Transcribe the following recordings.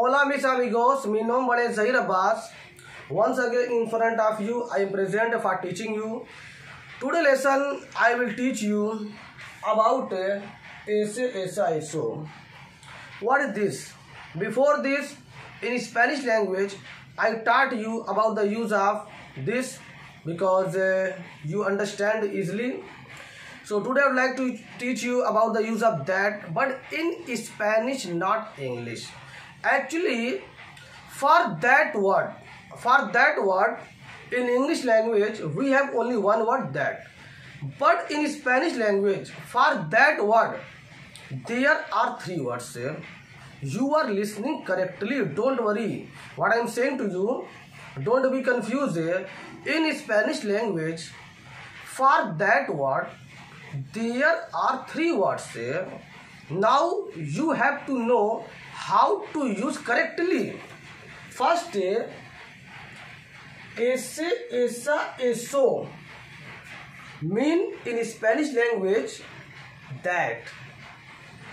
Hola mis amigos, mi nombre es Zahir Abbas. Once again in front of you, I am present for teaching you. Today lesson I will teach you about eso. What is this? Before this, in Spanish language, I taught you about the use of this because you understand easily. So today I would like to teach you about the use of that, but in Spanish, not English. Actually, for that word in English language we have only one word, that. But in Spanish language, for that word there are three words. You are listening correctly. Don't worry what I am saying to you. Don't be confused. In Spanish language, for that word there are three words. Now you have to know how to use correctly. First, ese, esa, eso mean in Spanish language that.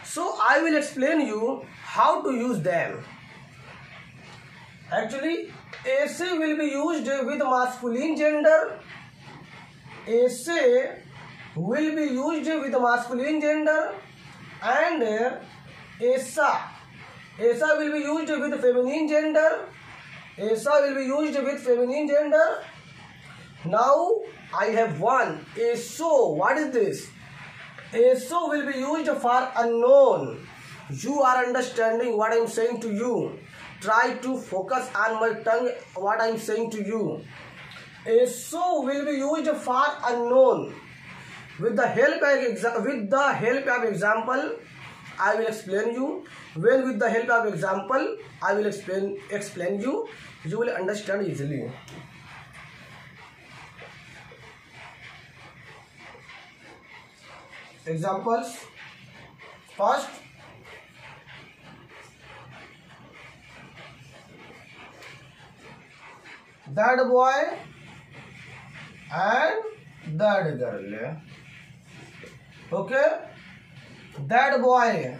So I will explain you how to use them. Actually, ese will be used with masculine gender. Ese will be used with masculine gender, and esa will be used with feminine gender. Esa will be used with feminine gender. Now I have one. Eso. What is this? Eso will be used for unknown. You are understanding what I am saying to you. Try to focus on my tongue, what I am saying to you. Eso will be used for unknown. With the help of example, I will explain you. When with the help of example, I will explain you. You will understand easily. Examples. First, that boy and that girl. Okay, that boy,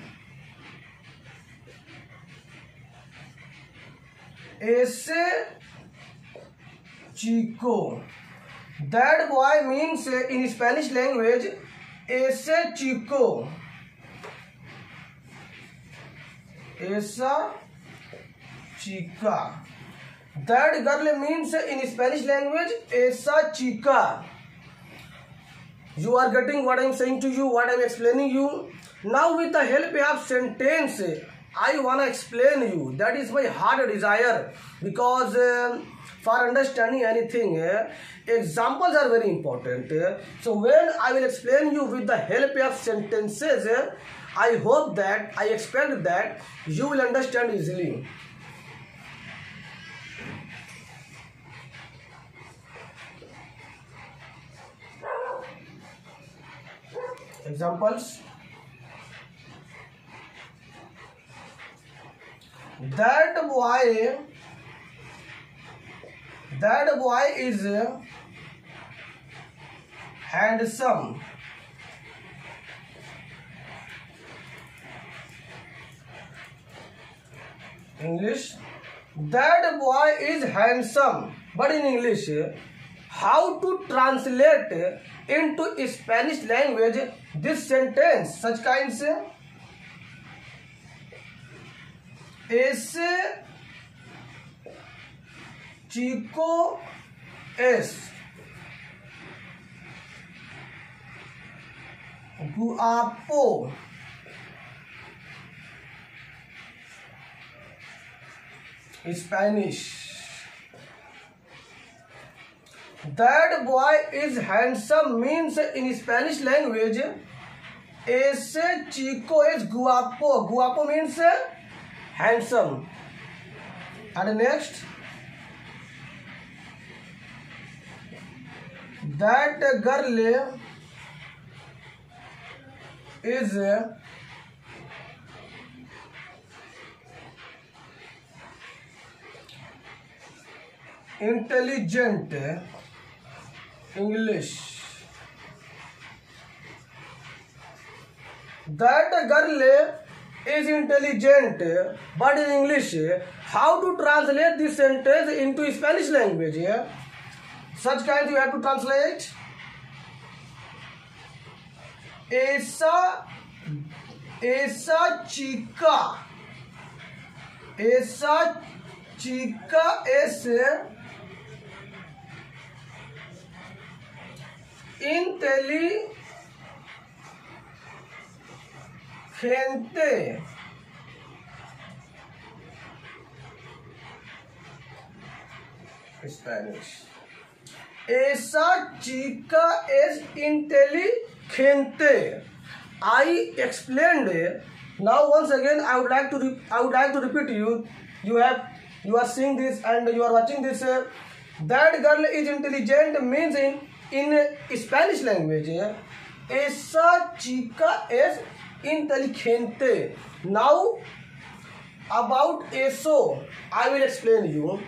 ese chico. That boy means in Spanish language ese chico. Esa chica. That girl means in Spanish language esa chica. You are getting what I am saying to you, what I am explaining you. Now with the help of sentence, I wanna explain you. That is my heart desire, because for understanding anything, examples are very important. So when I will explain you with the help of sentences, I hope that, I expect that you will understand easily. Examples. That boy is handsome. English. That boy is handsome. But in English, how to translate into Spanish language this sentence? Such kinds. Ese chico es guapo. Spanish. That boy is handsome means in Spanish language ese chico es guapo. Guapo means handsome. And next, that girl is intelligent. English. That girl is intelligent. But in English, how to translate this sentence into Spanish language? Such kind you have to translate. Esa chica es inteligente. Spanish. Esa chica es inteligente. I explained. Now once again I would like to repeat you. You are seeing this and you are watching this. That girl is intelligent means in Spanish language. Esa chica es inteligente. Now about eso I will explain you.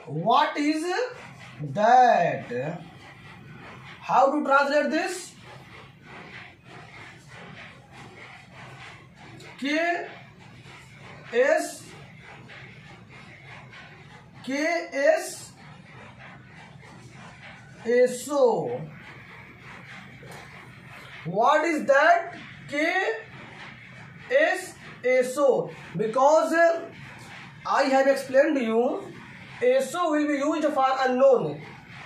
What is that? How to translate this? ¿Qué es eso? What is that? ¿Qué es eso? Because I have explained to you, eso will be used for unknown.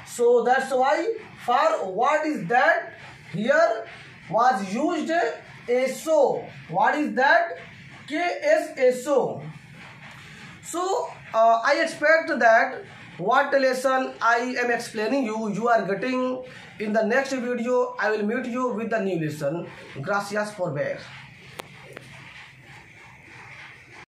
So that's why for what is that here was used eso. What is that? ¿Qué es eso? So I expect that what lesson I am explaining you are getting in the next video. I will meet you with the new lesson. Gracias por ver.